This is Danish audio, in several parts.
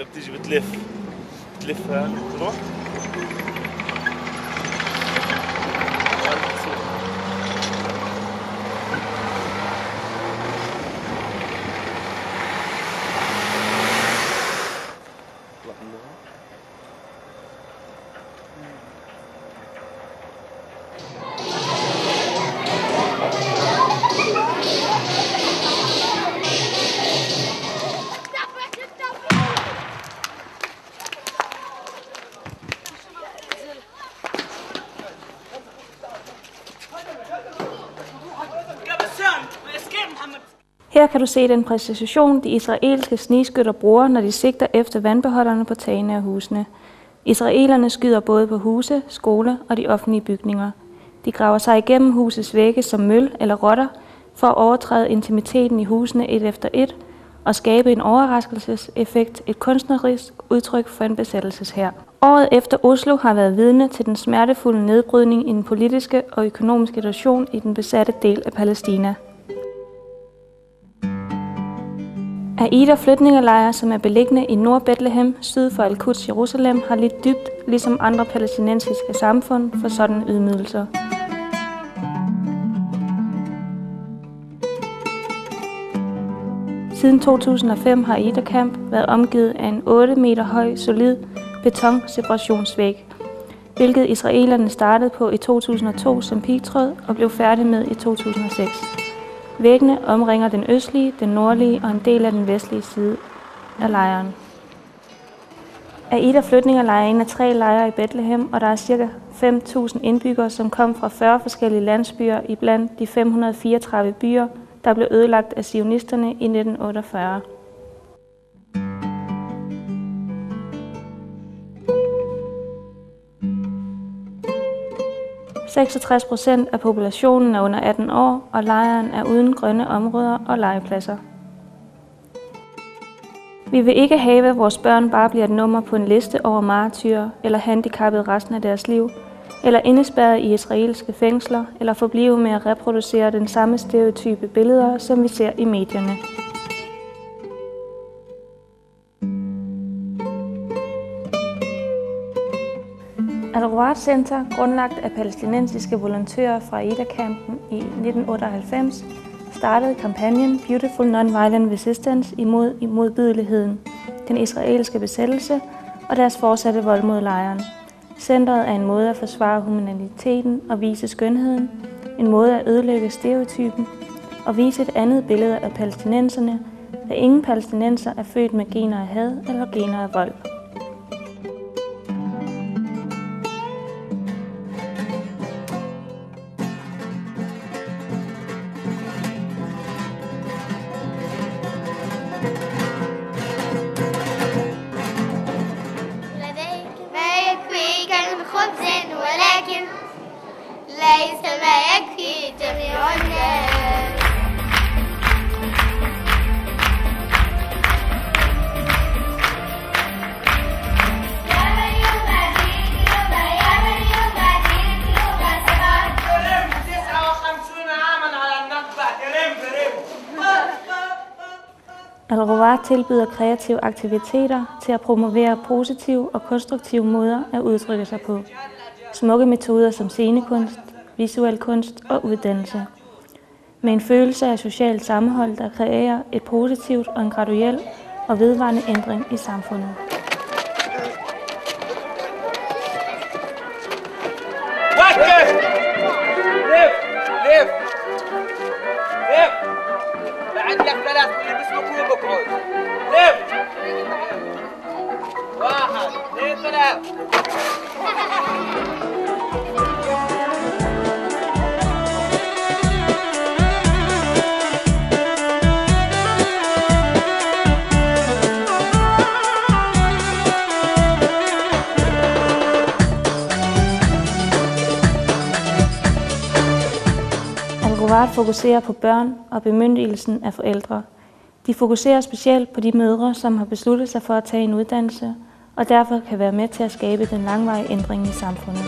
ولا بتيجي بتلف هون تروح Her kan du se den præcision, de israelske snigskytter bruger, når de sigter efter vandbeholderne på tagene af husene. Israelerne skyder både på huse, skoler og de offentlige bygninger. De graver sig igennem husets vægge som møl eller rotter for at overtræde intimiteten i husene et efter et og skabe en overraskelseseffekt, et kunstnerisk udtryk for en besættelseshær. Året efter Oslo har været vidne til den smertefulde nedbrydning i den politiske og økonomiske situation i den besatte del af Palæstina. Aida flygtningelejre, som er beliggende i Nord-Bethlehem, syd for Al-Quds Jerusalem, har lidt dybt, ligesom andre palæstinensiske samfund, for sådan ydmygelser. Siden 2005 har Aida Camp været omgivet af en 8 meter høj, solid betonseparationsvæg, hvilket israelerne startede på i 2002 som pigtråd og blev færdig med i 2006. Væggene omringer den østlige, den nordlige og en del af den vestlige side af lejren. Aida flygtningelejre er en af 3 lejre i Bethlehem, og der er ca. 5.000 indbyggere, som kom fra 40 forskellige landsbyer i blandt de 534 byer, der blev ødelagt af zionisterne i 1948. %66% af populationen er under 18 år, og lejren er uden grønne områder og legepladser. Vi vil ikke have, at vores børn bare bliver et nummer på en liste over martyrer eller handicappede resten af deres liv, eller indespærret i israelske fængsler, eller forblive med at reproducere den samme stereotype billeder, som vi ser i medierne. Al-Rawat Center, grundlagt af palæstinensiske volontører fra Aida-campen i 1998, startede kampagnen Beautiful Nonviolent Resistance imod modbydeligheden, den israelske besættelse og deres fortsatte vold mod lejren. Centeret er en måde at forsvare humaniteten og vise skønheden, en måde at ødelægge stereotypen og vise et andet billede af palæstinenserne, da ingen palæstinenser er født med gener af had eller gener af vold. ليس ما يكفي جميع الناس يا من يباديك يا من يباديك 59 عاما على النكبة ترم Al-Rawat tilbyder kreative aktiviteter til at promovere positive og konstruktive måder at udtrykke sig på. Smukke metoder som scenekunst, visuel kunst og uddannelse. Med en følelse af socialt sammenhold, der kreerer et positivt og en graduel og vedvarende ændring i samfundet. Al-Rawat fokuserer på børn og bemyndigelsen af forældre. De fokuserer specielt på de mødre, som har besluttet sig for at tage en uddannelse, og derfor kan være med til at skabe den langvarige ændring i samfundet.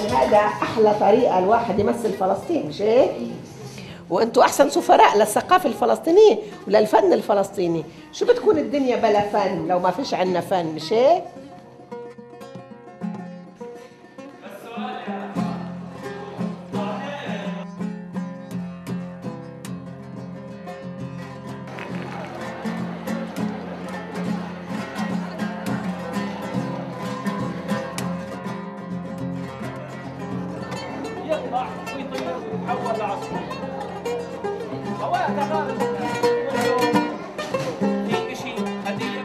هذا احلى طريقه الواحد يمثل فلسطين، مش هيك؟ وانتوا احسن سفراء للثقافه الفلسطينيه وللفن الفلسطيني. شو بتكون الدنيا بلا فن لو ما فيش عندنا فن، مش هيك؟ يطلع ويطير ويتحول لعصفور. هواء تغارب كل يوم في شيء هدية.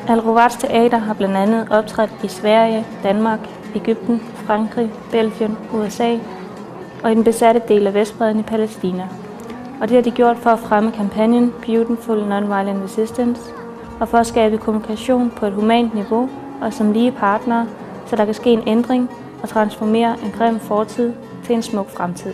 Alrovards Teater har blandt andet optrådt i Sverige, Danmark, Egypten, Frankrig, Belgien, USA og i den besatte del af Vestbredden i Palæstina. Og det har de gjort for at fremme kampagnen Beautiful Nonviolent Resistance og for at skabe kommunikation på et humant niveau og som lige partnere, så der kan ske en ændring og transformere en grim fortid til en smuk fremtid.